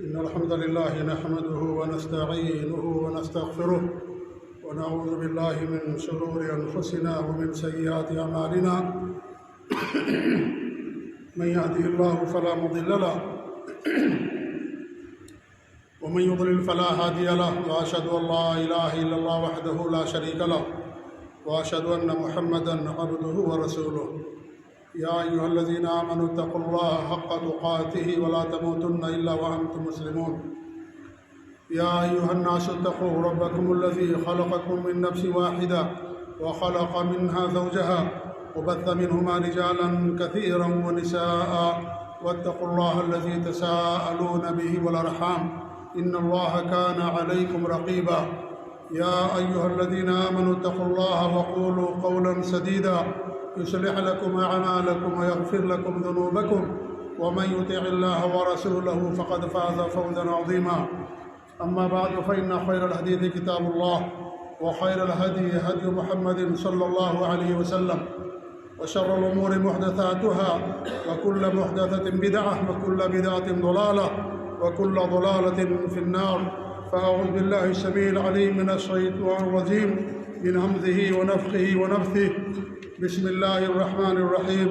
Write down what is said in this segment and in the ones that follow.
إن الحمد لله نحمده ونستعينه ونستغفره ونعوذ بالله من شرور أنفسنا ومن سيئات أعمالنا من يهده الله فلا مضل له ومن يضلل فلا هادي له وأشهد أن لا إله إلا الله وحده لا شريك له وأشهد أن محمدا عبده ورسوله يا أيها الذين آمنوا اتقوا الله حق تقاته ولا تموتن إلا وأنتم مسلمون يا أيها الناس اتقوا ربكم الذي خلقكم من نفس واحدة وخلق منها زوجها وبث منهما رجالا كثيرا ونساء واتقوا الله الذي تساءلون به والأرحام إن الله كان عليكم رقيبا يا أيها الذين آمنوا اتقوا الله وقولوا قولا سديدا يصلح لكم أعمالكم ويغفر لكم ذنوبكم ومن يطع الله ورسوله فقد فاز فوزا عظيما أما بعد فإن خير الحديث كتاب الله وخير الهدي هدي محمد صلى الله عليه وسلم وشر الأمور محدثاتها وكل محدثة بدعة وكل بدعة ضلالة وكل ضلالة في النار فأعوذ بالله السميع العليم من الشيطان الرجيم من همزه ونفخه ونفثه بسم الله الرحمن الرحيم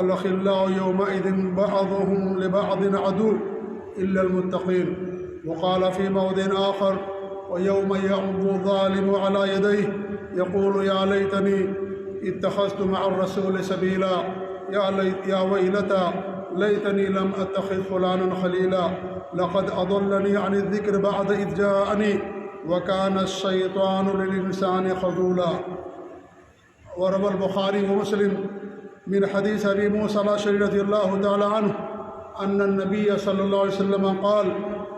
الأخلاء يومئذ بعضهم لبعض عدو إلا المتقين وقال في موضع آخر ويوم يعض الظالم على يديه يقول يا ليتني اتخذت مع الرسول سبيلا يا ويلتى ليتني لم أتخذ فلانا خليلا لقد أضلني عن الذكر بعد إذ جاءني وكان الشيطان للإنسان خذولا وروى البخاري ومسلم من حديث أبي موسى الأشعري رضي الله تعالى عنه أن النبي صلى الله عليه وسلم قال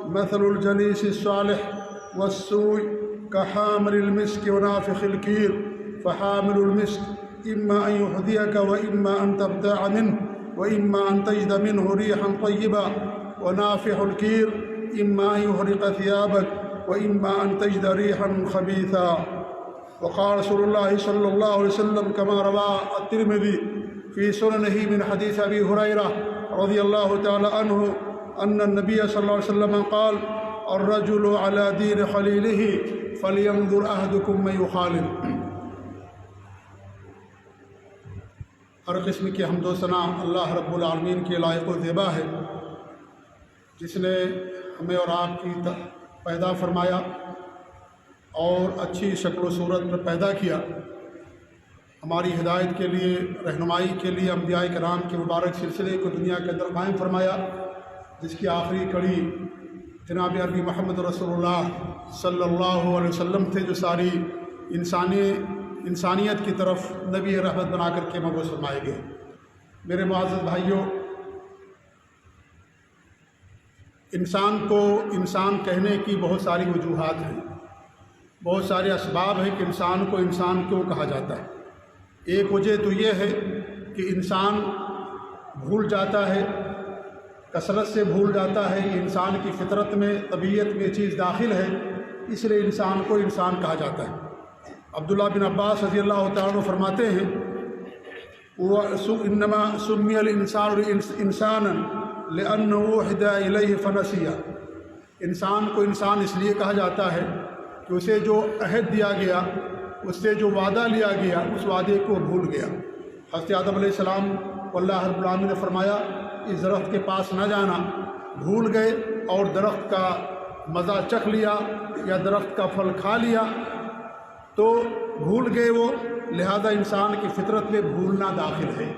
مثل الجليس الصالح والسوء كحامل المسك ونافخ الكير فحامل المسك إما أن يحذيك وإما أن تبتاع منه وإما أن تجد منه ريحا طيبا ونافح الكير إما أن يحرق ثيابك وإما أن تجد ريحا خبيثا وقال رسول الله صلى الله عليه وسلم كما روى الترمذي في سننه من حديث أبي هريرة رضي الله تعالى عنه أن النبي صلى الله عليه وسلم قال الرجل على دين خليله فلينظر أحدكم من يخالل. ہر قسم کی حمد و ثنا اللہ رب العالمین کے لائق و زیبا ہے جس نے ہمیں اور آپ کی پیدا فرمایا اور اچھی شکل و صورت میں پیدا کیا، ہماری ہدایت کے لیے، رہنمائی کے لیے انبیاء کرام کے مبارک سلسلے کو دنیا کے اندر قائم فرمایا، جس کی آخری کڑی جناب عربی محمد رسول اللہ صلی اللہ علیہ وسلم تھے، جو ساری انسانیت کی طرف نبی رحمت بنا کر کے مبعوث فرمائے گئے۔ میرے معزز بھائیوں، انسان کو انسان کہنے کی بہت ساری وجوہات ہیں، بہت سارے اسباب ہیں کہ انسان کو انسان کیوں کہا جاتا ہے۔ ایک وجہ تو یہ ہے کہ انسان بھول جاتا ہے، کثرت سے بھول جاتا ہے، یہ انسان کی فطرت میں، طبیعت میں چیز داخل ہے، اس لیے انسان کو انسان کہا جاتا ہے۔ عبداللہ بن عباس رضی اللہ تعالیٰ عنہ فرماتے ہیں انما سمی الانسان انسانا لانه ہدی الیہ فنسیہ، انسان کو انسان اس لیے کہا جاتا ہے کہ اسے جو عہد دیا گیا، اس سے جو وعدہ لیا گیا، اس وعدے کو بھول گیا۔ حضرت آدم علیہ السلام کو اللہ رب العالمین نے فرمایا اس درخت کے پاس نہ جانا، بھول گئے اور درخت کا مزہ چکھ لیا یا درخت کا پھل کھا لیا، تو بھول گئے وہ، لہذا انسان کی فطرت میں بھولنا داخل ہے۔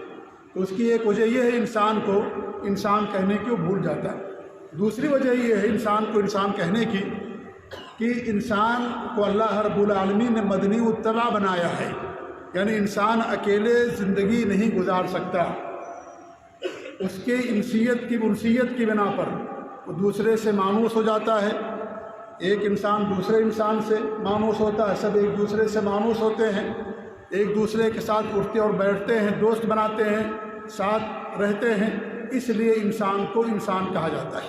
تو اس کی ایک وجہ یہ ہے انسان کو انسان کہنے کی وہ بھول جاتا ہے۔ دوسری وجہ یہ ہے انسان کو انسان کہنے کی کہ انسان کو اللہ رب العالمین نے مدنی الطبع بنایا ہے، یعنی انسان اکیلے زندگی نہیں گزار سکتا، اس کے انسیت کی بنا پر وہ دوسرے سے مانوس ہو جاتا ہے۔ ایک انسان دوسرے انسان سے مانوس ہوتا ہے، سب ایک دوسرے سے مانوس ہوتے ہیں، ایک دوسرے کے ساتھ اٹھتے اور بیٹھتے ہیں، دوست بناتے ہیں، ساتھ رہتے ہیں، اس لیے انسان کو انسان کہا جاتا ہے۔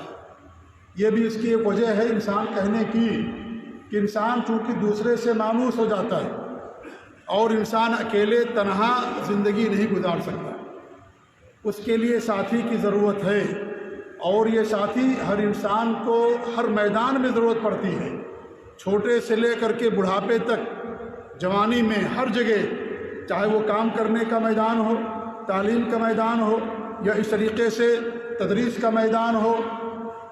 یہ بھی اس کی ایک وجہ ہے انسان کہنے کی کہ انسان چونکہ دوسرے سے مانوس ہو جاتا ہے اور انسان اکیلے تنہا زندگی نہیں گزار سکتا، اس کے لیے ساتھی کی ضرورت ہے، اور یہ ساتھی ہر انسان کو ہر میدان میں ضرورت پڑتی ہے، چھوٹے سے لے کر کے بڑھاپے تک، جوانی میں، ہر جگہ، چاہے وہ کام کرنے کا میدان ہو، تعلیم کا میدان ہو، یا اس طریقے سے تدریس کا میدان ہو،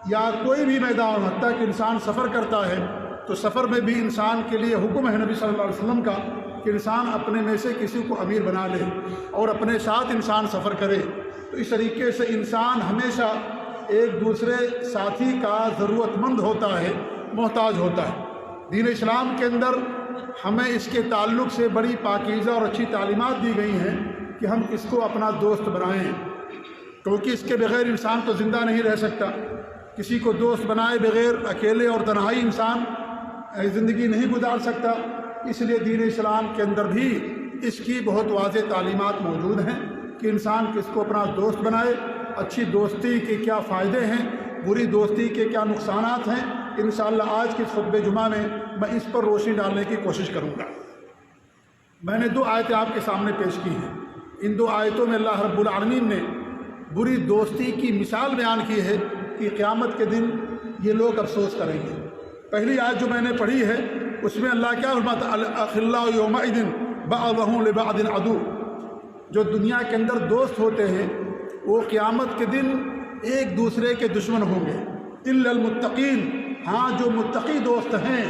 یا کوئی بھی میدان، حتیٰ کہ انسان سفر کرتا ہے تو سفر میں بھی انسان کے لیے حکم ہے نبی صلی اللہ علیہ وسلم کا کہ انسان اپنے میں سے کسی کو امیر بنا لے اور اپنے ساتھ انسان سفر کرے۔ تو اس طریقے سے انسان ہمیشہ ایک دوسرے ساتھی کا ضرورت مند ہوتا ہے، محتاج ہوتا ہے۔ دین اسلام کے اندر ہمیں اس کے تعلق سے بڑی پاکیزہ اور اچھی تعلیمات دی گئی ہیں کہ ہم کس کو اپنا دوست بنائیں، کیونکہ اس کے بغیر انسان تو زندہ نہیں رہ سکتا۔ کسی کو دوست بنائے بغیر اکیلے اور تنہائی انسان زندگی نہیں گزار سکتا۔ اس لیے دین اسلام کے اندر بھی اس کی بہت واضح تعلیمات موجود ہیں کہ انسان کس کو اپنا دوست بنائے، اچھی دوستی کے کیا فائدے ہیں، بری دوستی کے کیا نقصانات ہیں۔ انشاءاللہ آج کے خطبہ جمعہ میں اس پر روشنی ڈالنے کی کوشش کروں گا۔ میں نے 2 آیتیں آپ کے سامنے پیش کی ہیں۔ ان 2 آیتوں میں اللہ رب العالمین نے بری دوستی کی مثال بیان کی ہے کہ قیامت کے دن یہ لوگ افسوس کریں گے۔ پہلی آیت جو میں نے پڑھی ہے اس میں اللہ کیا فرماتا ہے؟ الاخلاء یومئذ بعضهم لبعض عدو۔ جو دنیا کے اندر دوست ہوتے ہیں وہ قیامت کے دن ایک دوسرے کے دشمن ہوں گے، الا المتقین، ہاں جو متقی دوست ہیں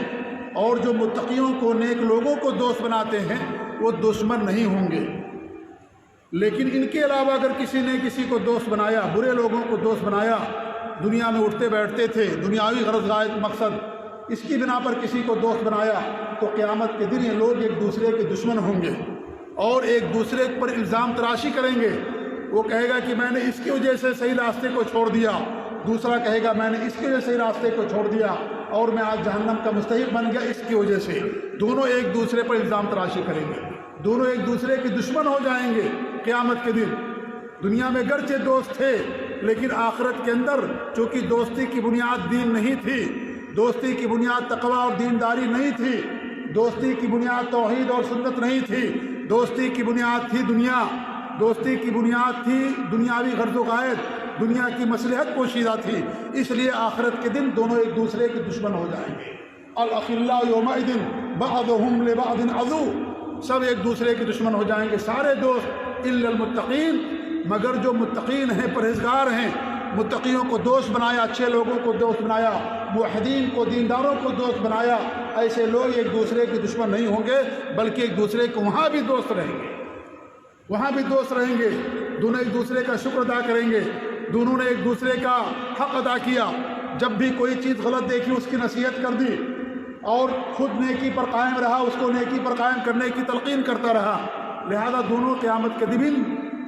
اور جو متقیوں کو، نیک لوگوں کو دوست بناتے ہیں وہ دشمن نہیں ہوں گے۔ لیکن ان کے علاوہ اگر کسی نے کسی کو دوست بنایا، برے لوگوں کو دوست بنایا، دنیا میں اٹھتے بیٹھتے تھے، دنیاوی غرض غائب مقصد، اس کی بنا پر کسی کو دوست بنایا تو قیامت کے دن یہ لوگ ایک دوسرے کے دشمن ہوں گے اور ایک دوسرے پر الزام تراشی کریں گے۔ وہ کہے گا کہ میں نے اس کی وجہ سے صحیح راستے کو چھوڑ دیا، دوسرا کہے گا میں نے اس کی وجہ سے صحیح راستے کو چھوڑ دیا اور میں آج جہنم کا مستحق بن گیا اس کی وجہ سے۔ دونوں ایک دوسرے پر الزام تراشی کریں گے، دونوں ایک دوسرے کے دشمن ہو جائیں گے قیامت کے دن۔ دنیا میں گرچہ دوست تھے لیکن آخرت کے اندر چونکہ دوستی کی بنیاد دین نہیں تھی، دوستی کی بنیاد تقوی اور دینداری نہیں تھی، دوستی کی بنیاد توحید اور سنت نہیں تھی، دوستی کی بنیاد تھی دنیا، دوستی کی بنیاد تھی دنیاوی غرض و غائب، دنیا کی مصلحت پوشیدہ تھی۔ اس لیے آخرت کے دن دونوں ایک دوسرے کے دشمن ہو جائیں گے۔ الاخلاء یومئذ بعضهم لبعض عدو، سب ایک دوسرے کے دشمن ہو جائیں گے، سارے دوست، الا المتقین، مگر جو متقین ہیں، پرہیزگار ہیں، متقیوں کو دوست بنایا، اچھے لوگوں کو دوست بنایا، موحدین کو، دینداروں کو دوست بنایا، ایسے لوگ ایک دوسرے کے دشمن نہیں ہوں گے بلکہ ایک دوسرے کو وہاں بھی دوست رہیں گے، وہاں بھی دوست رہیں گے، دونوں ایک دوسرے کا شکر ادا کریں گے، دونوں نے ایک دوسرے کا حق ادا کیا، جب بھی کوئی چیز غلط دیکھی اس کی نصیحت کر دی اور خود نیکی پر قائم رہا، اس کو نیکی پر قائم کرنے کی تلقین کرتا رہا، لہذا دونوں قیامت کے دن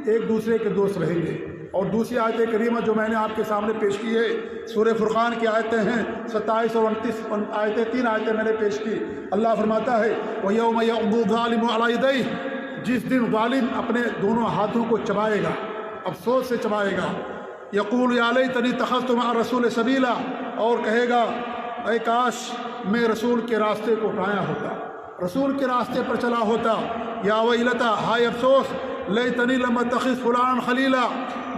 ایک دوسرے کے دوست رہیں گے۔ اور دوسری آیت کریمہ جو میں نے آپ کے سامنے پیش کی ہے سورہ فرقان کی آیتیں ہیں 27 اور 29 آیتیں، 3 آیتیں میں نے پیش کی۔ اللہ فرماتا ہے وَيَوْمَ يَعْضُ الظَّالِمُ عَلَىٰ يَدَيْهِ، جس دن ظالم اپنے دونوں ہاتھوں کو چبائے گا، افسوس سے چبائے گا، یقول یا لیتنی اتخذت مع الرسول سبیلا، اور کہے گا اے کاش میں رسول کے راستے کو اٹھایا ہوتا، رسول کے راستے پر چلا ہوتا، یا ویلتا، ہائے افسوس، لیتنی لم اتخذ فلان خلیلا،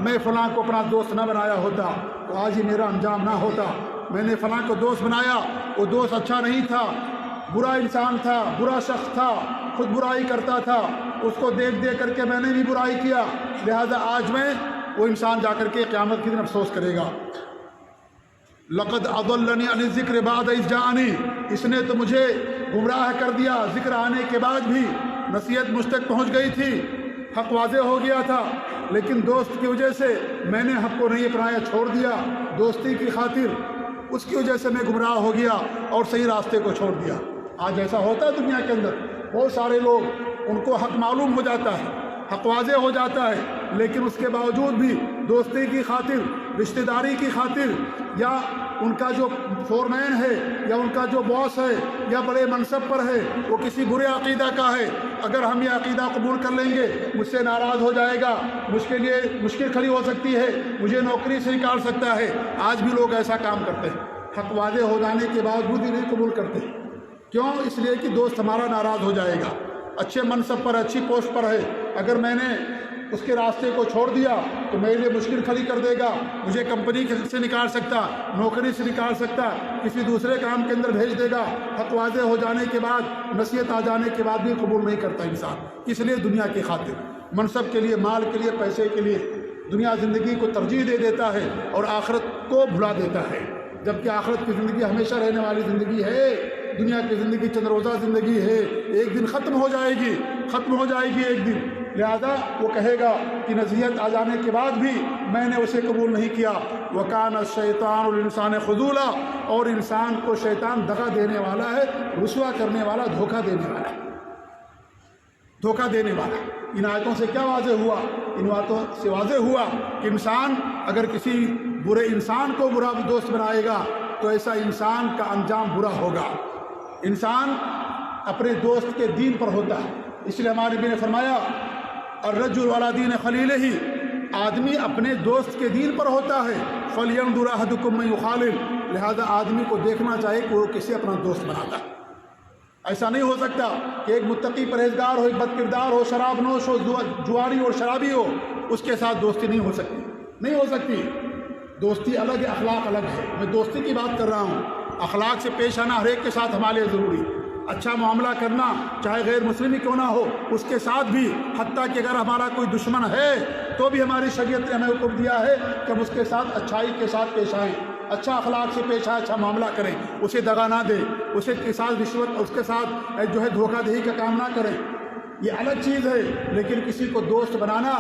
میں فلاں کو اپنا دوست نہ بنایا ہوتا تو آج ہی میرا انجام نہ ہوتا۔ میں نے فلاں کو دوست بنایا، وہ دوست اچھا نہیں تھا، برا انسان تھا، برا شخص تھا، خود برائی کرتا تھا، اس کو دیکھ دیکھ کر کے میں نے بھی برائی کیا، لہذا آج میں، وہ انسان جا کر کے قیامت کے دن افسوس کرے گا۔ لقد اضلنی عن الذکر بعد اذ جاءنی، اس نے تو مجھے گمراہ کر دیا، ذکر آنے کے بعد بھی نصیحت مجھ تک پہنچ گئی تھی، حق واضح ہو گیا تھا، لیکن دوست کی وجہ سے میں نے حق کو نہیں اپنایا، چھوڑ دیا، دوستی کی خاطر اس کی وجہ سے میں گمراہ ہو گیا اور صحیح راستے کو چھوڑ دیا۔ آج ایسا ہوتا ہے دنیا کے اندر، بہت سارے لوگ، ان کو حق معلوم ہو جاتا ہے، حق واضح ہو جاتا ہے، لیکن اس کے باوجود بھی دوستی کی خاطر، رشتہ داری کی خاطر، یا ان کا جو فورمین ہے یا ان کا جو باس ہے یا بڑے منصب پر ہے وہ کسی برے عقیدہ کا ہے، اگر ہم یہ عقیدہ قبول کر لیں گے مجھ سے ناراض ہو جائے گا، مجھ کے لیے مشکل کھڑی ہو سکتی ہے، مجھے نوکری سے نکال سکتا ہے۔ آج بھی لوگ ایسا کام کرتے ہیں، حق واضح ہو جانے کے باوجود ہی نہیں قبول کرتے۔ کیوں؟ اس لیے کہ دوست ہمارا ناراض ہو جائے گا، اچھے منصب پر، اچھی پوسٹ پر ہے، اگر میں نے اس کے راستے کو چھوڑ دیا تو میرے لیے مشکل کھڑی کر دے گا، مجھے کمپنی سے نکال سکتا، نوکری سے نکال سکتا، کسی دوسرے کام کے اندر بھیج دے گا۔ حق واضح ہو جانے کے بعد، نصیحت آ جانے کے بعد بھی قبول نہیں کرتا انسان، اس لیے دنیا کی خاطر، منصب کے لیے، مال کے لیے، پیسے کے لیے دنیا زندگی کو ترجیح دے دیتا ہے اور آخرت کو بھلا دیتا ہے، جبکہ آخرت کی زندگی ہمیشہ رہنے والی زندگی ہے۔ دنیا کی زندگی چند روزہ زندگی ہے، ایک دن ختم ہو جائے گی، ختم ہو جائے گی ایک دن۔ لہذا وہ کہے گا کہ نصیحت آ جانے کے بعد بھی میں نے اسے قبول نہیں کیا۔ وَكَانَ الشَّيْطَانُ لِلْإِنسَانِ خُذُولًا، اور انسان کو شیطان دغا دینے والا ہے، رسوا کرنے والا، دھوکہ دینے والا، دھوکہ دینے والا۔ ان آیتوں سے کیا واضح ہوا؟ ان باتوں سے واضح ہوا کہ انسان اگر کسی برے انسان کو برا دوست بنائے گا تو ایسا انسان کا انجام برا ہوگا۔ انسان اپنے دوست کے دین پر ہوتا ہے، اس لیے ہمارے نبی نے فرمایا الرجل علی دین خلیلہ، آدمی اپنے دوست کے دین پر ہوتا ہے۔ فَلْيَنْظُرْ أَحَدُكُم مَّن يُخَالِلُ، لہذا آدمی کو دیکھنا چاہیے کہ وہ کسے اپنا دوست بناتا ہے۔ ایسا نہیں ہو سکتا کہ ایک متقی پرہیزگار ہو، ایک بد کردار ہو، شراب نوش ہو، جواری اور شرابی ہو، اس کے ساتھ دوستی نہیں ہو سکتی، نہیں ہو سکتی۔ دوستی الگ ہے، اخلاق الگ ہے۔ میں دوستی کی بات کر رہا ہوں، اخلاق سے پیش آنا ہر ایک کے ساتھ ہمارے لیے ضروری، اچھا معاملہ کرنا چاہے غیر مسلم ہی کیوں نہ ہو اس کے ساتھ بھی، حتیٰ کہ اگر ہمارا کوئی دشمن ہے تو بھی ہماری شریعت نے ہمیں حکم دیا ہے کہ ہم اس کے ساتھ اچھائی کے ساتھ پیش آئیں، اچھا اخلاق سے پیش آئیں، اچھا معاملہ کریں، اسے دغا نہ دیں، اسے کے ساتھ رشوت، اس کے ساتھ جو ہے دھوکہ دہی کا کام نہ کریں۔ یہ الگ چیز ہے، لیکن کسی کو دوست بنانا،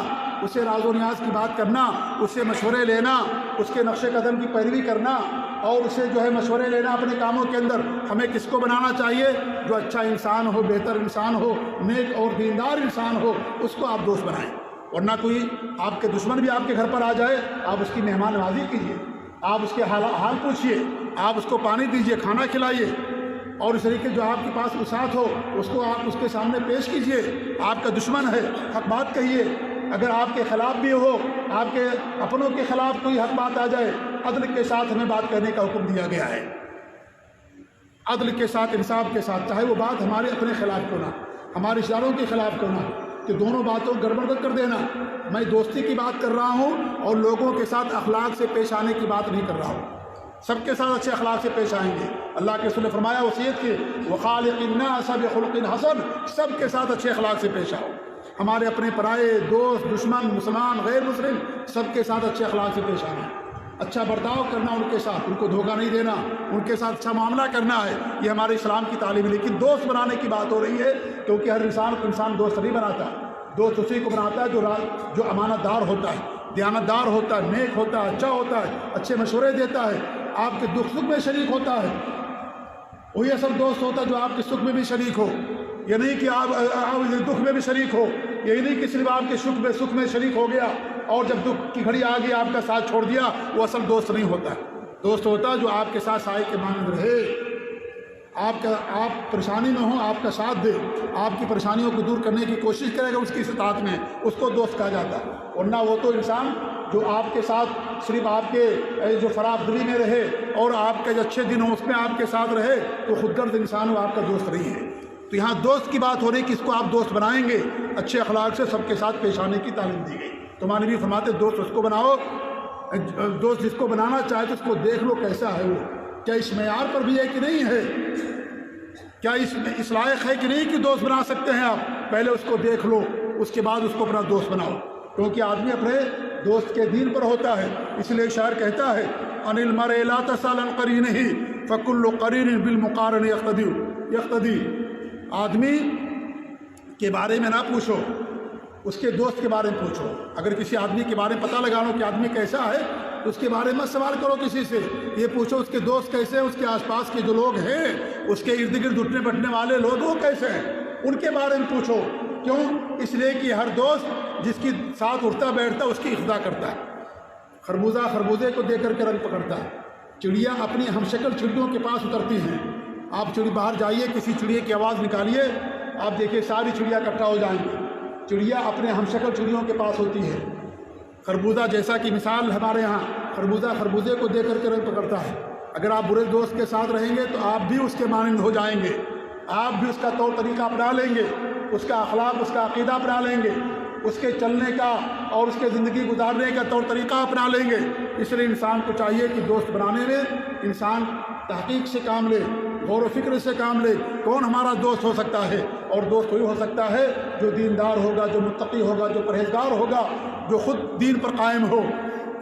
اسے راز و نیاز کی بات کرنا، اس سے مشورے لینا، اس کے نقش قدم کی پیروی کرنا اور اسے جو ہے مشورے لینا اپنے کاموں کے اندر، ہمیں کس کو بنانا چاہیے؟ جو اچھا انسان ہو، بہتر انسان ہو، نیک اور دیندار انسان ہو، اس کو آپ دوست بنائیں۔ ورنہ کوئی آپ کے دشمن بھی آپ کے گھر پر آ جائے، آپ اس کی مہمان نوازی کیجیے، آپ اس کے حال پوچھیے، آپ اس کو پانی دیجیے، کھانا کھلائیے، اور اس طریقے جو آپ کے پاس وسعت ہو اس کو آپ اس کے سامنے پیش کیجیے۔ آپ کا دشمن ہے، حق بات کہیے، اگر آپ کے خلاف بھی ہو، آپ کے اپنوں کے خلاف کوئی حق بات آ جائے، عدل کے ساتھ ہمیں بات کرنے کا حکم دیا گیا ہے، عدل کے ساتھ، انصاف کے ساتھ، چاہے وہ بات ہمارے اپنے خلاف کیوں نہ، ہمارے رشتہ داروں کے خلاف کیوں نہ، کہ دونوں باتوں گڑبڑ کر دینا۔ میں دوستی کی بات کر رہا ہوں اور لوگوں کے ساتھ اخلاق سے پیش آنے کی بات نہیں کر رہا ہوں۔ سب کے ساتھ اچھے اخلاق سے پیش آئیں گے۔ اللہ کے رسول نے فرمایا وصیت کی وخالق الناس بخلق حسن، سب کے ساتھ اچھے اخلاق سے پیش آؤ۔ ہمارے اپنے پرائے، دوست، دشمن، مسلمان، غیر مسلم، سب کے ساتھ اچھے اخلاق سے پیش آنا، اچھا برتاؤ کرنا ان کے ساتھ، ان کو دھوکہ نہیں دینا، ان کے ساتھ اچھا معاملہ کرنا ہے، یہ ہمارے اسلام کی تعلیم ہے۔ لیکن دوست بنانے کی بات ہو رہی ہے، کیونکہ ہر انسان کو انسان دوست نہیں بناتا، دوست اسی کو بناتا ہے جو امانت دار ہوتا ہے، دیانت دار ہوتا ہے، نیک ہوتا ہے، اچھا ہوتا ہے، اچھے مشورے دیتا ہے، آپ کے دکھ سکھ میں شریک ہوتا ہے، وہی اصل دوست ہوتا ہے جو آپ کے سکھ میں بھی شریک ہو۔ یہ نہیں کہ آپ دکھ میں بھی شریک ہو، یہی نہیں کہ صرف آپ کے سکھ میں شریک ہو گیا اور جب دکھ کی گھڑی آ گئی آپ کا ساتھ چھوڑ دیا، وہ اصل دوست نہیں ہوتا ہے۔ دوست ہوتا ہے جو آپ کے ساتھ سائے کے مانند رہے، آپ پریشانی میں ہوں آپ کا ساتھ دے، آپ کی پریشانیوں کو دور کرنے کی کوشش کرے گا، اس کی استطاعت میں، اس کو دوست کہا جاتا ہے۔ ورنہ وہ تو انسان جو آپ کے ساتھ صرف آپ کے جو فراخ دلی میں رہے اور آپ کے جو اچھے دن ہوں اس میں آپ کے ساتھ رہے تو خود غرض انسان وہ آپ کا دوست نہیں ہے۔ تو یہاں دوست کی بات ہو رہی کہ اس کو آپ دوست بنائیں گے، اچھے اخلاق سے سب کے ساتھ پیش آنے کی تعلیم دی گئی۔ تو ہمارے نبی فرماتے دوست اس کو بناؤ، دوست جس کو بنانا چاہے تو اس کو دیکھ لو کیسا ہے وہ، کیا اس معیار پر بھی ہے کہ نہیں ہے، کیا اس لائق ہے کہ نہیں کہ دوست بنا سکتے ہیں آپ، پہلے اس کو دیکھ لو، اس کے بعد اس کو اپنا دوست بناؤ، کیونکہ آدمی اپنے دوست کے دین پر ہوتا ہے۔ اس لیے شاعر کہتا ہے ان المرء لا تسأل عن قرینہ فکل قرین بالمقارن یقتدی، آدمی کے بارے میں نہ پوچھو، اس کے دوست کے بارے میں پوچھو۔ اگر کسی آدمی کے بارے میں پتہ لگا لو کہ آدمی کیسا ہے تو اس کے بارے میں سوال کرو کسی سے، یہ پوچھو اس کے دوست کیسے ہیں، اس کے آس پاس کے جو لوگ ہیں، اس کے ارد گرد اٹھنے بیٹھنے والے لوگ وہ کیسے ہیں، ان کے بارے میں پوچھو۔ کیوں؟ اس لیے کہ ہر دوست جس کے ساتھ اٹھتا بیٹھتا اس کی اقتدا کرتا ہے۔ خربوزہ خربوزے کو دے کر کے رنگ پکڑتا ہے، چڑیا اپنی ہم شکل چڑیوں کے پاس اترتی ہیں۔ آپ چڑی باہر جائیے، کسی چڑیے کی آواز نکالیے، آپ دیکھیے ساری چڑیا اکٹھا ہو جائیں گی۔ چڑیا اپنے ہم شکل چڑیوں کے پاس ہوتی ہے۔ خربوزہ جیسا کہ مثال ہمارے ہاں، خربوزہ خربوزے کو دے کر کے رنگ پکڑتا ہے۔ اگر آپ برے دوست کے ساتھ رہیں گے تو آپ بھی اس کے مانند ہو جائیں گے، آپ بھی اس کا طور طریقہ اپنا لیں گے، اس کا اخلاق، اس کا عقیدہ اپنا لیں گے۔ اس کے چلنے کا اور اس کے زندگی گزارنے کا طور طریقہ اپنا لیں گے۔ اس لیے انسان کو چاہیے کہ دوست بنانے میں انسان تحقیق سے کام لے، غور و فکر سے کام لے، کون ہمارا دوست ہو سکتا ہے، اور دوست وہی ہو سکتا ہے جو دیندار ہوگا، جو متقی ہوگا، جو پرہیزگار ہوگا، جو خود دین پر قائم ہو،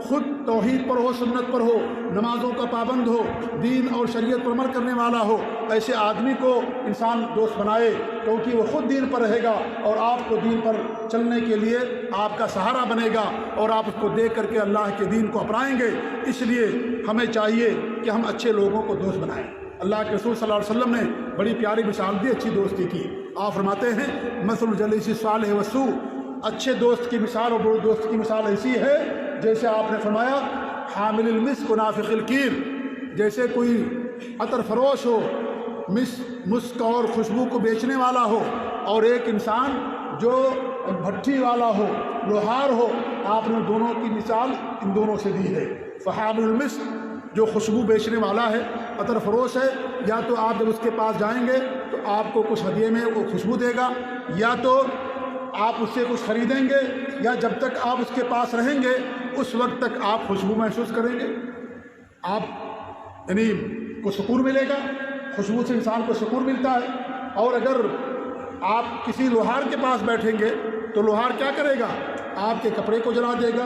خود توحید پر ہو، سنت پر ہو، نمازوں کا پابند ہو، دین اور شریعت پر عمل کرنے والا ہو۔ ایسے آدمی کو انسان دوست بنائے، کیونکہ وہ خود دین پر رہے گا اور آپ کو دین پر چلنے کے لیے آپ کا سہارا بنے گا، اور آپ اس کو دیکھ کر کے اللہ کے دین کو اپنائیں گے۔ اس لیے ہمیں چاہیے کہ ہم اچھے لوگوں کو دوست بنائیں۔ اللہ کے رسول صلی اللہ علیہ وسلم نے بڑی پیاری مثال دی اچھی دوستی کی۔ آپ فرماتے ہیں مثل الجلیس الصالح والسوء، اچھے دوست کی مثال اور برے دوست کی مثال ایسی ہے جیسے آپ نے فرمایا حامل المسک و نافخ الکیر، جیسے کوئی عطر فروش ہو، مسک اور خوشبو کو بیچنے والا ہو، اور ایک انسان جو بھٹی والا ہو، لوہار ہو۔ آپ نے دونوں کی مثال ان دونوں سے دی ہے۔ فحامل المسک جو خوشبو بیچنے والا ہے، عطر فروش ہے، یا تو آپ جب اس کے پاس جائیں گے تو آپ کو کچھ ہدیے میں وہ خوشبو دے گا، یا تو آپ اس سے کچھ خریدیں گے، یا جب تک آپ اس کے پاس رہیں گے اس وقت تک آپ خوشبو محسوس کریں گے، آپ یعنی کو سکون ملے گا۔ خوشبو سے انسان کو سکون ملتا ہے۔ اور اگر آپ کسی لوہار کے پاس بیٹھیں گے تو لوہار کیا کرے گا؟ آپ کے کپڑے کو جلا دے گا،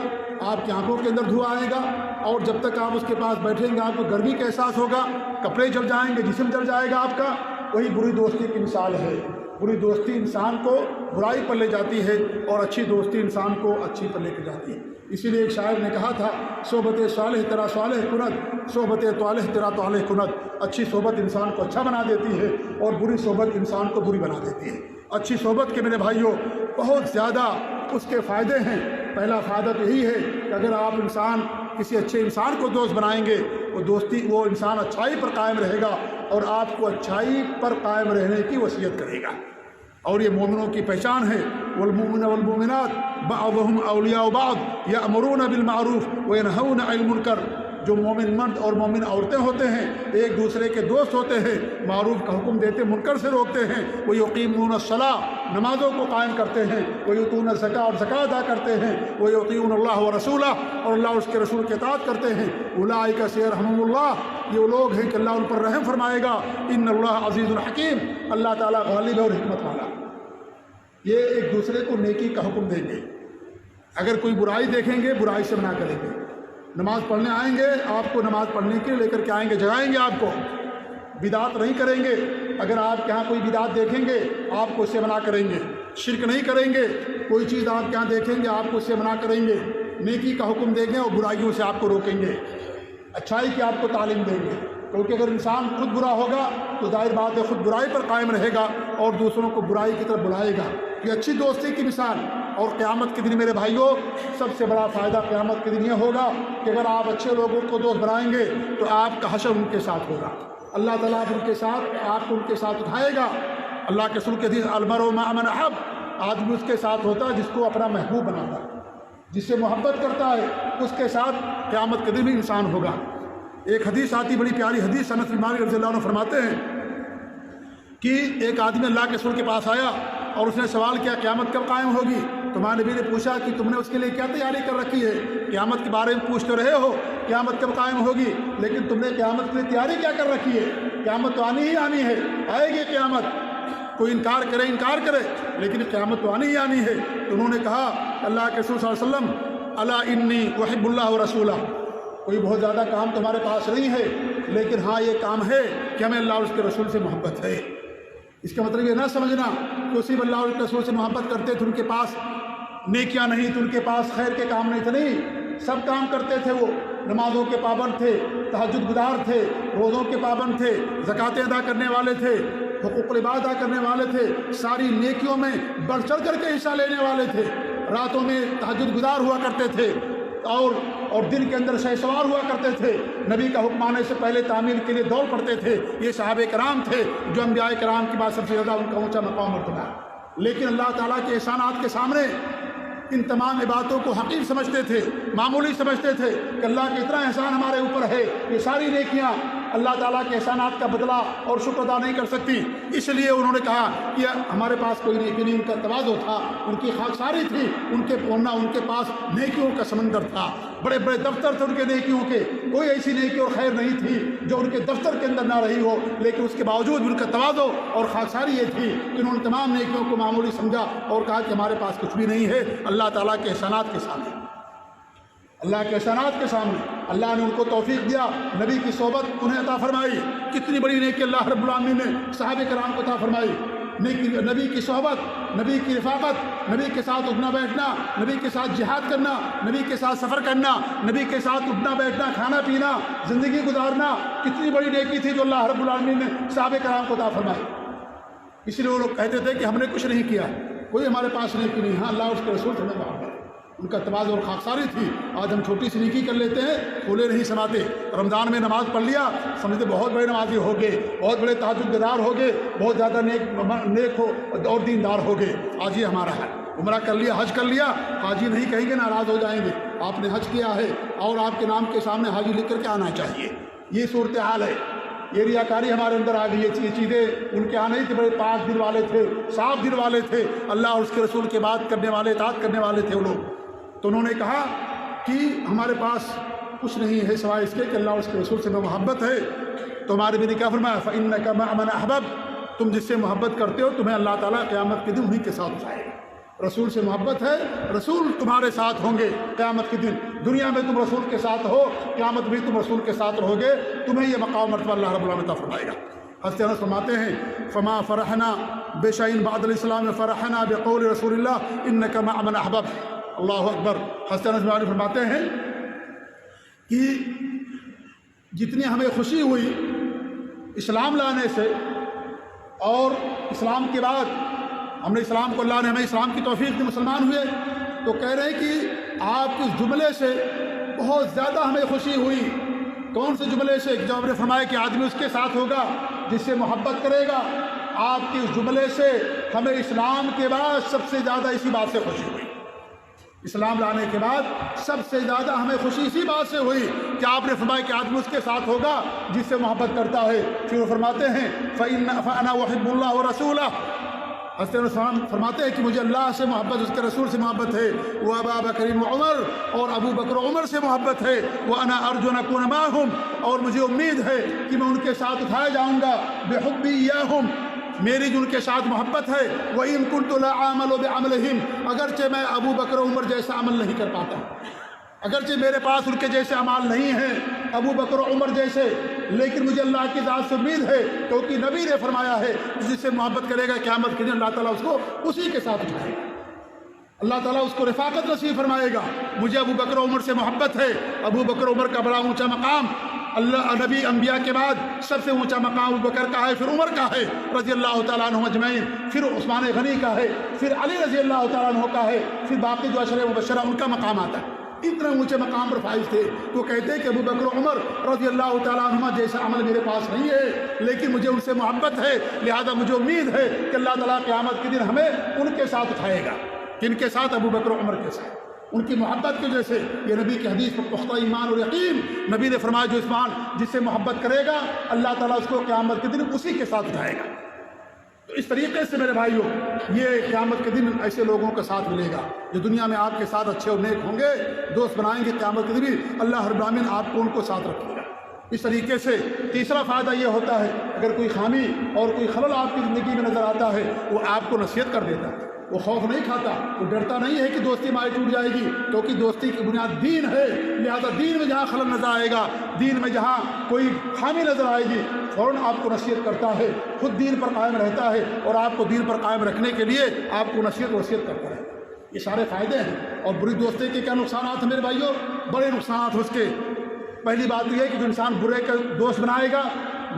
آپ کی آنکھوں کے اندر دھواں آئے گا، اور جب تک آپ اس کے پاس بیٹھیں گے آپ کو گرمی کا احساس ہوگا، کپڑے جل جائیں گے، جسم جل جائے گا آپ کا۔ وہی بری دوستی کی مثال ہے۔ بری دوستی انسان کو برائی پر لے جاتی ہے، اور اچھی دوستی انسان کو اچھی پر لے کے جاتی ہے۔ اسی لیے ایک شاعر نے کہا تھا صحبت صالح تیرا صالح کند، صحبت طالح تیرا طالح کند۔ اچھی صحبت انسان کو اچھا بنا دیتی ہے، اور بری صحبت انسان کو بری بنا دیتی ہے۔ اچھی صحبت کے میرے بھائیوں بہت زیادہ اس کے فائدے ہیں۔ پہلا فائدہ تو یہی ہے کہ اگر آپ کسی اچھے انسان کو دوست بنائیں گے، وہ انسان اچھائی پر قائم رہے گا، اور آپ کو اچھائی پر قائم رہنے کی وصیت کرے گا۔ اور یہ مومنوں کی پہچان ہے، والمؤمنون والمؤمنات بعضهم اولیاء بعض یأمرون بالمعروف وینہون عن المنکر۔ جو مومن مرد اور مومن عورتیں ہوتے ہیں ایک دوسرے کے دوست ہوتے ہیں، معروف کا حکم دیتے، منکر سے روکتے ہیں۔ ویقیمون الصلاۃ، نمازوں کو قائم کرتے ہیں، ویؤتون الزکاۃ، اور زکوٰۃ ادا کرتے ہیں، ویطیعون اللہ ورسولہ، اور اللہ اور اس کے رسول کی اطاعت کرتے ہیں۔ اولئک سیرحمهم اللہ، یہ وہ لوگ ہیں کہ اللہ ان پر رحم فرمائے گا۔ ان اللہ عزیز الحکیم، اللہ تعالیٰ غالب اور حکمت والا۔ یہ ایک دوسرے کو نیکی کا حکم دیں گے۔ اگر کوئی برائی دیکھیں گے برائی سے منع کریں گے۔ نماز پڑھنے آئیں گے، آپ کو نماز پڑھنے کے لیے لے کر کے آئیں گے، جگائیں گے آپ کو۔ بدعت نہیں کریں گے، اگر آپ کے ہاں کوئی بدعت دیکھیں گے آپ کو اس سے منع کریں گے۔ شرک نہیں کریں گے، کوئی چیز آپ کے ہاں دیکھیں گے آپ کو اس سے منع کریں گے۔ نیکی کا حکم دیں گے اور برائیوں سے آپ کو روکیں گے، اچھائی کی آپ کو تعلیم دیں گے۔ کیونکہ اگر انسان خود برا ہوگا تو ظاہر بات ہے خود برائی پر قائم رہے گا اور دوسروں کو برائی کی طرف بلائے گا۔ یہ اچھی دوستی کی مثال۔ اور قیامت کے دن میرے بھائیوں سب سے بڑا فائدہ قیامت کے دن یہ ہوگا کہ اگر آپ اچھے لوگوں کو دوست بنائیں گے تو آپ کا حشر ان کے ساتھ ہوگا۔ اللہ تعالیٰ آپ کو ان کے ساتھ اٹھائے گا۔ اللہ کے رسول کے حدیث المرء مع من احب، آدمی اس کے ساتھ ہوتا ہے جس کو اپنا محبوب بناتا ہے، جس سے محبت کرتا ہے، اس کے ساتھ قیامت کے دن بھی انسان ہوگا۔ ایک حدیث آتی بڑی پیاری حدیث، انس بن مالک رضی اللہ عنہ فرماتے ہیں کہ ایک آدمی اللہ کے رسول کے پاس آیا اور اس نے سوال کیا قیامت کب قائم ہوگی؟ تو ہمارے نبی نے پوچھا کہ تم نے اس کے لیے کیا تیاری کر رکھی ہے؟ قیامت کے بارے میں پوچھ تو رہے ہو قیامت کب قائم ہوگی، لیکن تم نے قیامت کے لیے تیاری کیا کر رکھی ہے؟ قیامت تو آنی ہی آنی ہے، آئے گی قیامت، کوئی انکار کرے لیکن قیامت تو آنی ہی آنی ہے۔ تو انہوں نے کہا اللہ کے رسول صلی اللہ علیہ وسلم الا انی احب اللہ ورسولہ، کوئی بہت زیادہ کام تمہارے پاس نہیں ہے، لیکن ہاں یہ کام ہے کہ ہمیں اللہ اور اس کے رسول سے محبت ہے۔ اس کا مطلب یہ نہ سمجھنا کہ صرف اللہ اور اس کے رسول سے محبت کرتے تھے ان کے پاس نیکیاں نہیں تھے، ان کے پاس خیر کے کام نہیں تھے، نہیں، سب کام کرتے تھے۔ وہ نمازوں کے پابند تھے، تہجد گزار تھے، روزوں کے پابند تھے، زکاتیں ادا کرنے والے تھے، حقوق العباد ادا کرنے والے تھے، ساری نیکیوں میں بڑھ چڑھ کر کے حصہ لینے والے تھے، راتوں میں تہجد گزار ہوا کرتے تھے، اور دن کے اندر شہ سوار ہوا کرتے تھے، نبی کا حکم آنے سے پہلے تعمیل کے لیے دوڑ پڑتے تھے۔ یہ صحابہ کرام تھے جو انبیاء کرام کی بات سب سے زیادہ ان کا اونچا مقام مرتبہ ہے۔ لیکن اللہ تعالیٰ کے احسانات کے سامنے ان تمام عبادتوں کو حقیر سمجھتے تھے، معمولی سمجھتے تھے کہ اللہ کا اتنا احسان ہمارے اوپر ہے، یہ ساری نیکیاں اللہ تعالیٰ کے احسانات کا بدلہ اور شکر ادا نہیں کر سکتی۔ اس لیے انہوں نے کہا کہ ہمارے پاس کوئی نیکی نہیں، ان کا تواضع تھا، ان کی خاکساری تھی، ان کے پاس نیکیوں کا سمندر تھا، بڑے بڑے دفتر تھے ان کے نیکیوں کے، کوئی ایسی نیکی اور خیر نہیں تھی جو ان کے دفتر کے اندر نہ رہی ہو، لیکن اس کے باوجود ان کا تواضع اور خاکساری یہ تھی کہ انہوں نے تمام نیکیوں کو معمولی سمجھا اور کہا کہ ہمارے پاس کچھ بھی نہیں ہے اللہ تعالیٰ کے احسانات کے سامنے۔ اللہ کے احسانات کے سامنے اللہ نے ان کو توفیق دیا، نبی کی صحبت انہیں عطا فرمائی۔ کتنی بڑی نیکی اللہ رب العالمین نے صحابہ کرام کو عطا فرمائی، نبی کی صحبت، نبی کی رفاقت، نبی کے ساتھ اٹھنا بیٹھنا، نبی کے ساتھ جہاد کرنا، نبی کے ساتھ سفر کرنا، نبی کے ساتھ اٹھنا بیٹھنا، کھانا پینا، زندگی گزارنا، کتنی بڑی نیکی تھی جو اللہ رب العالمین نے صحابہ کرام کو عطا فرمائی۔ اس لیے وہ لوگ کہتے تھے کہ ہم نے کچھ نہیں کیا، کوئی ہمارے پاس نیکی نہیں، ہاں اللہ اور اس کے رسول سے ہمیں محبت ہے۔ ان کا تواضع اور خاکساری تھی۔ آج ہم چھوٹی سی نیکی کر لیتے ہیں، کھولے نہیں سماتے۔ رمضان میں نماز پڑھ لیا، سمجھتے بہت بڑے نمازی ہو گئے، بہت بڑے تہجد گزار ہو گئے، بہت زیادہ نیک ہو اور دیندار ہو گئے۔ آج یہ ہمارا ہے، عمرہ کر لیا، حج کر لیا، حاجی نہیں کہیں گے ناراض ہو جائیں گے۔ آپ نے حج کیا ہے اور آپ کے نام کے سامنے حاجی لکھ کر کے آنا چاہیے۔ یہ صورتحال ہے، یہ ریاکاری ہمارے اندر آ گئی۔ یہ چیزیں ان کے یہاں نہیں تھی، بڑے پاک دل والے تھے، صاف دل والے تھے، اللہ اور اس کے رسول کے بات کرنے والے، اطاعت کرنے والے تھے وہ لوگ۔ تو انہوں نے کہا کہ ہمارے پاس کچھ نہیں ہے سوائے اس کے کہ اللہ اور اس کے رسول سے میں محبت ہے۔ تو ہمارے بھی نے کیا فرمایا، فَإِنَّكَ مَعَ مَنْ أَحْبَبْتَ، تم جس سے محبت کرتے ہو تمہیں اللہ تعالیٰ قیامت کے دن انہیں کے ساتھ اٹھائے گا۔ رسول سے محبت ہے، رسول تمہارے ساتھ ہوں گے قیامت کے دن۔ دنیا میں تم رسول کے ساتھ ہو، قیامت میں تم رسول کے ساتھ رہو گے، تمہیں یہ مقام مرتبہ اللہ رب العالمین عطا فرمائے گا۔ حضرت انس فرماتے ہیں فما فرحنا بشیء بعد الاسلام فرحنا بقول رسول اللہ انک مع من احببت۔ اللہ اکبر۔ حضرت انس فرماتے ہیں کہ جتنی ہمیں خوشی ہوئی اسلام لانے سے اور اسلام کے بعد ہم نے اسلام کو، اللہ نے ہمیں اسلام کی توفیق دی، مسلمان ہوئے، تو کہہ رہے ہیں کہ آپ کے اس جملے سے بہت زیادہ ہمیں خوشی ہوئی۔ کون سے جملے سے؟ جو آپ نے فرمایا کہ آدمی اس کے ساتھ ہوگا جس سے محبت کرے گا۔ آپ کے اس جملے سے ہمیں اسلام کے بعد سب سے زیادہ اسی بات سے خوشی ہوئی۔ اسلام لانے کے بعد سب سے زیادہ ہمیں خوشی اسی بات سے ہوئی کہ آپ نے فرمایا کہ آدمی اس کے ساتھ ہوگا جس سے محبت کرتا ہے۔ پھر وہ فرماتے ہیں فَأَنَا أُحِبُّ اللَّهَ وَرَسُولَهُ، حضرت فرماتے ہیں کہ مجھے اللہ سے محبت، اس کے رسول سے محبت ہے، وہ ابا بکر وعمر، اور ابو بکر و عمر سے محبت ہے، وَأَنَا أَرْجُو أَنْ أَكُونَ مَعَهُمْ، اور مجھے امید ہے کہ میں ان کے ساتھ اٹھایا جاؤں گا، بِحُبِّي إِيَّاهُمْ، میری جو ان کے ساتھ محبت ہے، وَإِن كُنْتُ لَا أَعْمَلُ بِعَمْلِهِمْ، اگرچہ میں ابو بکر و عمر جیسا عمل نہیں کر پاتا، اگرچہ میرے پاس ان کے جیسے اعمال نہیں ہیں ابو بکر و عمر جیسے، لیکن مجھے اللہ کی ذات سے امید ہے، کیونکہ نبی نے فرمایا ہے جس سے محبت کرے گا قیامت کے دن اللہ تعالیٰ اس کو اسی کے ساتھ اٹھائے گا، اللہ تعالیٰ اس کو رفاقت نصیب فرمائے گا۔ مجھے ابو بکر و عمر سے محبت ہے، ابو بکر و عمر کا بڑا اونچا مقام، اللہ نبی انبیاء کے بعد سب سے اونچا مقام ابو بکر کا ہے، پھر عمر کا ہے رضی اللہ تعالیٰ عنہ اجمعین، پھر عثمان غنی کا ہے، پھر علی رضی اللہ تعالیٰ عنہ کا ہے، پھر باقی جو عشرہ مبشرہ ان کا مقام آتا ہے۔ اتنے اونچے مقام پر فائز تھے، تو کہتے ہیں کہ ابو بکر و عمر رضی اللہ تعالیٰ عنہ جیسا عمل میرے پاس نہیں ہے، لیکن مجھے ان سے محبت ہے، لہذا مجھے امید ہے کہ اللہ تعالیٰ قیامت کے دن ہمیں ان کے ساتھ اٹھائے گا۔ کن کے ساتھ؟ ابو بکر و عمر کے ساتھ۔ ان کی محبت کی وجہ سے یہ نبی کی حدیث پر پختہ ایمان اور یقین، نبی نے فرمایا جو انسان جس سے محبت کرے گا اللہ تعالیٰ اس کو قیامت کے دن اسی کے ساتھ اٹھائے گا۔ تو اس طریقے سے میرے بھائیوں یہ قیامت کے دن ایسے لوگوں کا ساتھ ملے گا جو دنیا میں آپ کے ساتھ اچھے اور نیک ہوں گے، دوست بنائیں گے، قیامت کے دن بھی اللہ رب العالمین آپ کو ان کو ساتھ رکھے گا۔ اس طریقے سے تیسرا فائدہ یہ ہوتا ہے اگر کوئی خامی اور کوئی خلل آپ کی زندگی میں نظر آتا ہے وہ آپ کو نصیحت کر دیتا ہے، وہ خوف نہیں کھاتا، وہ ڈرتا نہیں ہے کہ دوستی مائع ٹوٹ جائے گی، کیونکہ دوستی کی بنیاد دین ہے، لہذا دین میں جہاں خلل نظر آئے گا، دین میں جہاں کوئی خامی نظر آئے گی فوراً آپ کو نصیحت کرتا ہے، خود دین پر قائم رہتا ہے اور آپ کو دین پر قائم رکھنے کے لیے آپ کو نصیحت وصیت کرتا ہے۔ یہ سارے فائدے ہیں۔ اور بری دوستی کے کیا نقصانات ہیں میرے بھائیوں؟ بڑے نقصانات ہیں اس کے۔ پہلی بات یہ ہے کہ جو انسان برے کا دوست بنائے گا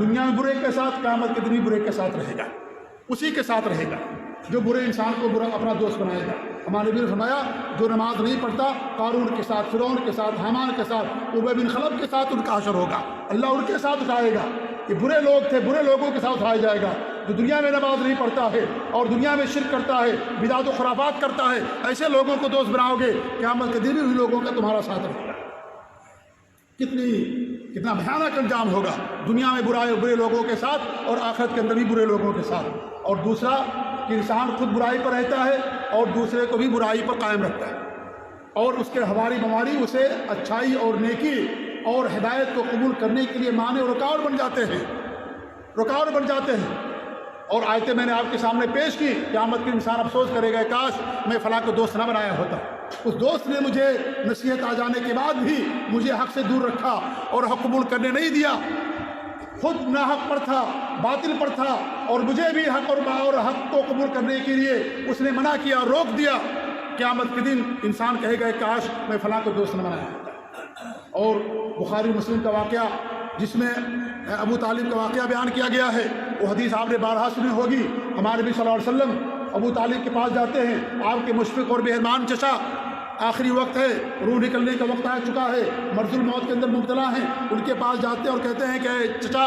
دنیا میں برے کے ساتھ، قیامت کے دن بھی برے کے ساتھ رہے گا، اسی کے ساتھ رہے گا جو برے انسان کو برا اپنا دوست بنائے گا۔ ہمارے نبی نے فرمایا جو نماز نہیں پڑھتا قارون کے ساتھ، فرعون کے ساتھ، حامان کے ساتھ، ابی بن خلف کے ساتھ ان کا حشر ہوگا، اللہ ان کے ساتھ اٹھائے گا۔ یہ برے لوگ تھے، برے لوگوں کے ساتھ اٹھایا جائے گا۔ جو دنیا میں نماز نہیں پڑھتا ہے اور دنیا میں شرک کرتا ہے، بدعت و خرافات کرتا ہے، ایسے لوگوں کو دوست بناؤ گے قیامت کے دن بھی لوگوں کا تمہارا ساتھ رہے گا۔ کتنا بھیانک انجام ہوگا دنیا میں برے لوگوں کے ساتھ اور آخرت کے اندر بھی برے لوگوں کے ساتھ۔ اور دوسرا کہ انسان خود برائی پر رہتا ہے اور دوسرے کو بھی برائی پر قائم رکھتا ہے، اور اس کے ہماری بماری اسے اچھائی اور نیکی اور ہدایت کو قبول کرنے کے لیے مانع اور رکاوٹ بن جاتے ہیں۔ اور آیتیں میں نے آپ کے سامنے پیش کی، قیامت کے انسان افسوس کرے گا کاش میں فلاں کو دوست نہ بنایا ہوتا، اس دوست نے مجھے نصیحت آ جانے کے بعد بھی مجھے حق سے دور رکھا اور حق قبول کرنے نہیں دیا، خود ناحق پر تھا، باطل پر تھا، اور مجھے بھی حق اور حق کو قبول کرنے کے لیے اس نے منع کیا، روک دیا۔ قیامت کے دن انسان کہے گا کاش میں فلاں کو دوست نہ بنایا ہوتا۔ اور بخاری مسلم کا واقعہ جس میں ابو طالب کا واقعہ بیان کیا گیا ہے، وہ حدیث آپ نے بارہا سنی ہوگی۔ ہمارے نبی صلی اللہ علیہ وسلم ابو طالب کے پاس جاتے ہیں، آپ کے مشفق اور مہربان چچا، آخری وقت ہے، روح نکلنے کا وقت آ چکا ہے، مرض الموت کے اندر مبتلا ہیں، ان کے پاس جاتے ہیں اور کہتے ہیں کہ چچا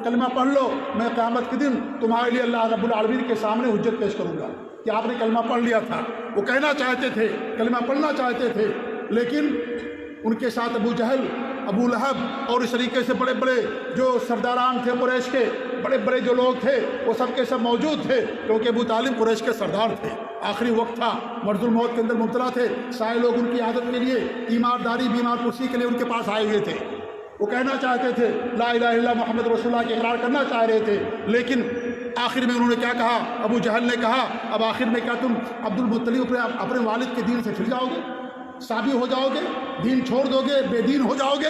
کلمہ پڑھ لو، میں قیامت کے دن تمہارے لیے اللہ رب العالمین کے سامنے حجت پیش کروں گا کہ آپ نے کلمہ پڑھ لیا تھا۔ وہ کہنا چاہتے تھے، کلمہ پڑھنا چاہتے تھے، لیکن ان کے ساتھ ابو جہل، ابو لہب اور اس طریقے سے بڑے بڑے جو سرداران تھے قریش کے، بڑے بڑے جو لوگ تھے وہ سب کے سب موجود تھے، کیونکہ ابو طالب قریش کے سردار تھے، آخری وقت تھا، مرض الموت کے اندر مبتلا تھے، سارے لوگ ان کی عادت کے لیے تیمارداری بیمار پرسی کے لیے ان کے پاس آئے ہوئے تھے، وہ کہنا چاہتے تھے لا الہ الا اللہ محمد رسول اللہ کے اقرار کرنا چاہ رہے تھے، لیکن آخر میں انہوں نے کیا کہا؟ ابو جہل نے کہا اب آخر میں کیا تم عبد المطلب اپنے والد کے دین سے پھر جاؤ گے، سابی ہو جاؤ گے، دین چھوڑ دو گے، بے دین ہو جاؤ گے؟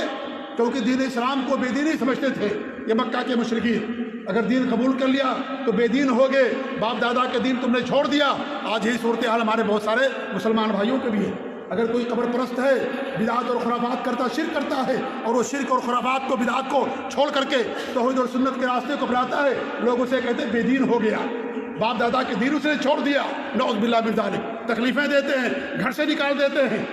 کیونکہ دین اسلام کو بے دینی سمجھتے تھے یہ مکہ کے مشرکین، اگر دین قبول کر لیا تو بے دین ہو گئے، باپ دادا کے دین تم نے چھوڑ دیا۔ آج یہی صورتحال ہمارے بہت سارے مسلمان بھائیوں کے بھی ہے، اگر کوئی قبر پرست ہے، بدعات اور خرافات کرتا، شرک کرتا ہے، اور وہ شرک اور خرافات کو، بدعات کو چھوڑ کر کے توحید اور سنت کے راستے کو اپناتا ہے، لوگ اسے کہتے ہیں بے دین ہو گیا، باپ دادا کے دین اس نے چھوڑ دیا، نعوذ باللہ من ذالک، تکلیفیں دیتے ہیں، گھر سے نکال دیتے ہیں۔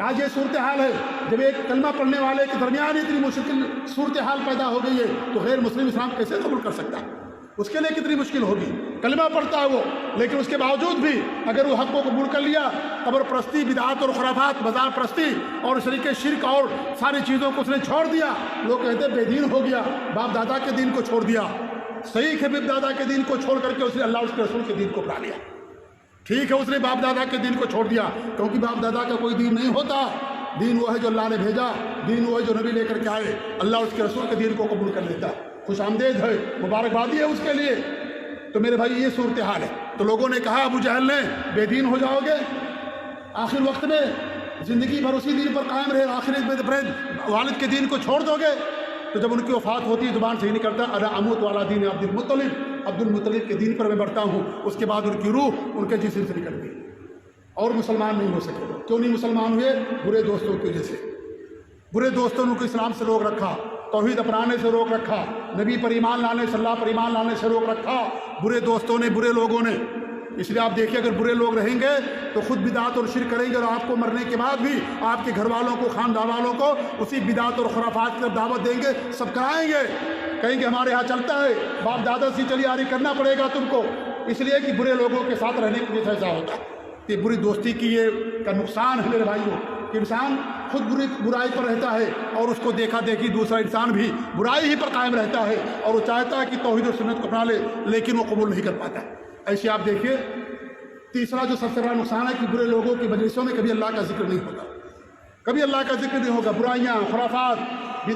آج یہ صورتحال ہے، جب ایک کلمہ پڑھنے والے کے درمیان اتنی مشکل صورتحال پیدا ہو گئی ہے تو غیر مسلم اسلام کیسے قبول کر سکتا ہے؟ اس کے لیے کتنی مشکل ہوگی، کلمہ پڑھتا ہے وہ، لیکن اس کے باوجود بھی اگر وہ حق کو قبول کر لیا، قبر پرستی، بدعات اور خرافات، مزار پرستی اور اس طریقے شرک اور ساری چیزوں کو اس نے چھوڑ دیا، لوگ کہتے ہیں بے دین ہو گیا، باپ دادا کے دین کو چھوڑ دیا۔ صحیح ہے، باپ دادا کے دین کو چھوڑ کر کے اس نے اللہ اور اس کے رسول کے دین کو اپنا لیا، ٹھیک ہے، اس نے باپ دادا کے دین کو چھوڑ دیا، کیونکہ باپ دادا کا کوئی دین نہیں ہوتا، دین وہ ہے جو اللہ نے بھیجا، دین وہ ہے جو نبی لے کر کے آئے، اللہ اور اس کے رسول کے دین کو قبول کر لیتا، خوش آمدید ہے، مبارکبادی ہے اس کے لیے۔ تو میرے بھائی یہ صورتحال ہے، تو لوگوں نے کہا ابو جہل نے بے دین ہو جاؤ گے، آخر وقت میں زندگی بھر اسی دین پر قائم رہے، آخر میں والد کے دین کو چھوڑ دو گے؟ تو جب ان کی وفات ہوتی ہے زبان سے ہی نکلتا انا اموت والا دین عبد المطلب کے دین پر میں مرتا ہوں، اس کے بعد ان کی روح ان کے جسم سے نکلتی اور مسلمان نہیں ہو سکے۔ کیوں نہیں مسلمان ہوئے؟ برے دوستوں کی وجہ سے، برے دوستوں نے ان کو اسلام سے روک رکھا، توحید اپنانے سے روک رکھا، نبی پر ایمان لانے سے، اللہ پر ایمان لانے سے روک رکھا، برے دوستوں نے، برے لوگوں نے۔ اس لیے آپ دیکھیے اگر برے لوگ رہیں گے تو خود بدعات اور شرک کریں گے، اور آپ کو مرنے کے بعد بھی آپ کے گھر والوں کو، خاندان والوں کو اسی بدعات اور خرافات کی دعوت دیں گے، سب کرائیں گے، کہیں گے ہمارے ہاں چلتا ہے، باپ دادا سے چلی آ رہی، کرنا پڑے گا تم کو، اس لیے کہ برے لوگوں کے ساتھ رہنے کی وجہ سے ایسا ہوتا ہے۔ یہ بری دوستی کی یہ کا نقصان ہے میرے بھائیوں، کہ انسان خود برائی پر رہتا ہے اور اس کو دیکھا دیکھی دوسرا انسان بھی برائی ہی پر قائم رہتا ہے، اور وہ چاہتا ہے کہ توحید و سنت کو اپنا لے، لیکن وہ قبول نہیں کر پاتا۔ ایسے آپ دیکھیے تیسرا جو سب سے بڑا نقصان ہے کہ برے لوگوں کی مجلسوں میں کبھی اللہ کا ذکر نہیں ہوگا، کبھی اللہ کا ذکر نہیں ہوگا، برائیاں، خرافات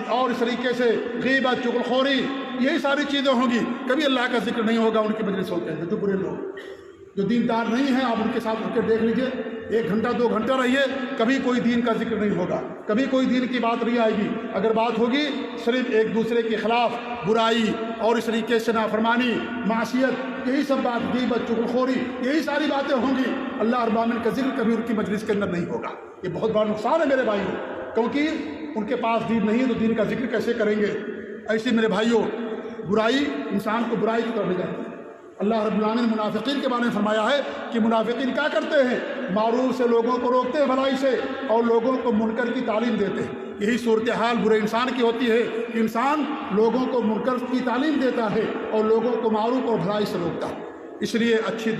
اور اس طریقے سے غیبت، چغلخوری، یہی ساری چیزیں ہوں گی، کبھی اللہ کا ذکر نہیں ہوگا ان کی مجلسوں کے اندر۔ جو برے لوگ، جو دیندار نہیں ہیں، آپ ان کے ساتھ اٹھ کے دیکھ لیجئے، 1 گھنٹہ 2 گھنٹہ رہیے، کبھی کوئی دین کا ذکر نہیں ہوگا، کبھی کوئی دین کی بات نہیں آئے گی، اگر بات ہوگی صرف ایک دوسرے کے خلاف برائی اور اس طریقے سے نافرمانی، معصیت، یہی سب بات، غیبت، چغلخوری، یہی ساری باتیں ہوں گی، اللہ رب العالمین کا ذکر کبھی ان کی مجلس کے اندر نہیں ہوگا۔ یہ بہت بڑا نقصان ہے میرے بھائیوں، کیونکہ ان کے پاس دین نہیں ہے تو دین کا ذکر کیسے کریں گے؟ ایسے میرے بھائیوں برائی انسان کو برائی کی طرف لے جاتی ہے۔ اللہ رب العالمین نے منافقین کے بارے میں فرمایا ہے کہ منافقین کیا کرتے ہیں؟ معروف سے لوگوں کو روکتے ہیں، بھلائی سے، اور لوگوں کو منکر کی تعلیم دیتے ہیں۔ یہی صورتحال برے انسان کی ہوتی ہے کہ انسان لوگوں کو منکر کی تعلیم دیتا ہے اور لوگوں کو معروف اور بھلائی سے روکتا ہے۔ اس لیے اچھے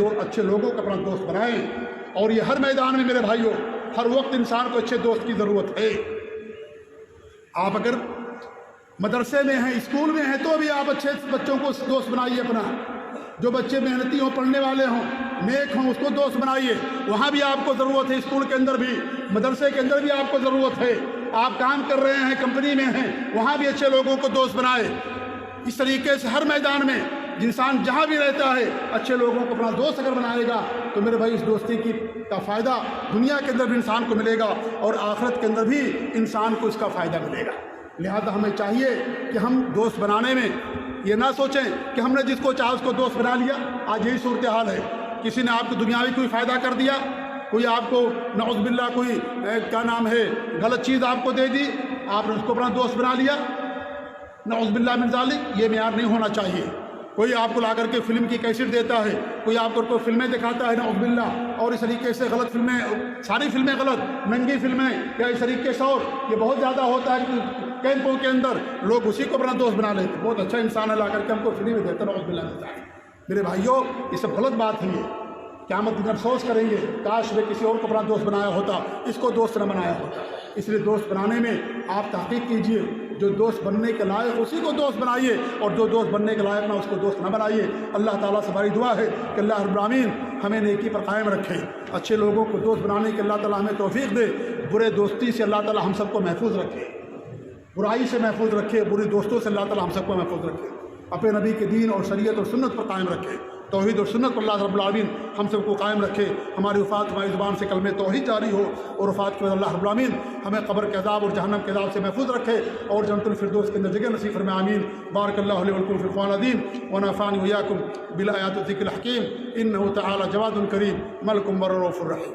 لوگوں کو اپنا دوست بنائیں، اور یہ ہر میدان میں میرے بھائیوں، ہر وقت انسان کو اچھے دوست کی ضرورت ہے۔ آپ اگر مدرسے میں ہیں، اسکول میں ہیں، تو بھی آپ اچھے بچوں کو دوست بنائیے اپنا. جو بچے محنتی ہوں، پڑھنے والے ہوں، نیک ہوں، اس کو دوست بنائیے. وہاں بھی آپ کو ضرورت ہے، اسکول کے اندر بھی، مدرسے کے اندر بھی آپ کو ضرورت ہے. آپ کام کر رہے ہیں، کمپنی میں ہیں، وہاں بھی اچھے لوگوں کو دوست بنائے. اس طریقے سے ہر میدان میں انسان جہاں بھی رہتا ہے اچھے لوگوں کو اپنا دوست اگر بنائے گا تو میرے بھائی اس دوستی کا فائدہ دنیا کے اندر بھی انسان کو ملے گا اور آخرت کے اندر بھی انسان کو اس کا فائدہ ملے گا. لہذا ہمیں چاہیے کہ ہم دوست بنانے میں یہ نہ سوچیں کہ ہم نے جس کو چاہا اس کو دوست بنا لیا. آج یہی صورتحال ہے. کسی نے آپ کو دنیاوی کوئی فائدہ کر دیا، کوئی آپ کو نعوذ باللہ کوئی کیا نام ہے غلط چیز آپ کو دے دی، آپ نے اس کو اپنا دوست بنا لیا. نعوذ باللہ من ذالک، یہ معیار نہیں ہونا چاہیے. کوئی آپ کو لا کر کے فلم کی کیسٹ دیتا ہے، کوئی آپ کو فلمیں دکھاتا ہے نعوذ باللہ، اور اس طریقے سے غلط فلمیں، ساری فلمیں غلط، ننگی فلمیں یا اس طریقے سے، اور یہ بہت زیادہ ہوتا ہے کہ کیمپوں کے اندر لوگ اسی کو اپنا دوست بنا لیتے. بہت اچھا انسان ہے، لا کر کے ہم کو فری میں دیتا ہے نعوذ باللہ من ذالک. میرے بھائیوں یہ سب غلط بات ہے. یہ قیامت کے دن افسوس کریں گے کاش میں کسی اور کو اپنا دوست بنایا ہوتا، اس کو دوست نہ بنایا ہوتا. اس لیے دوست بنانے میں آپ تحقیق کیجئے، جو دوست بننے کے لائق اسی کو دوست بنائیے، اور جو دوست بننے کے لائق نہ اس کو دوست نہ بنائیے. اللہ تعالیٰ سے ہماری دعا ہے کہ اللہ رب العالمین ہمیں نیکی پر قائم رکھے، اچھے لوگوں کو دوست بنانے کے اللہ تعالیٰ ہمیں توفیق دے، برے دوستی سے اللہ تعالیٰ ہم سب کو محفوظ رکھے، برائی سے محفوظ رکھے، برے دوستوں سے اللہ تعالیٰ ہم سب کو محفوظ رکھے، اپنے نبی کے دین اور شریعت اور سنت پر قائم رکھے، توحید اور سنت پر اللہ رب العالمین ہم سب کو قائم رکھے. ہماری وفات ہماری زبان سے کلمہ توحید جاری ہو، اور وفات کے بعد اللہ رب العالمین ہمیں قبر کے عذاب اور جہنم کے عذاب سے محفوظ رکھے، اور جنت الفردوس کے اندر جگہ نصیب فرمائے. آمین. بارک اللہ علیہ ولکم فی القرآن العظیم ونفعنی وإیاکم بالآیات الذکر الحکیم. انہ تعالی جواد کریم ملک بر رؤوف الرحیم.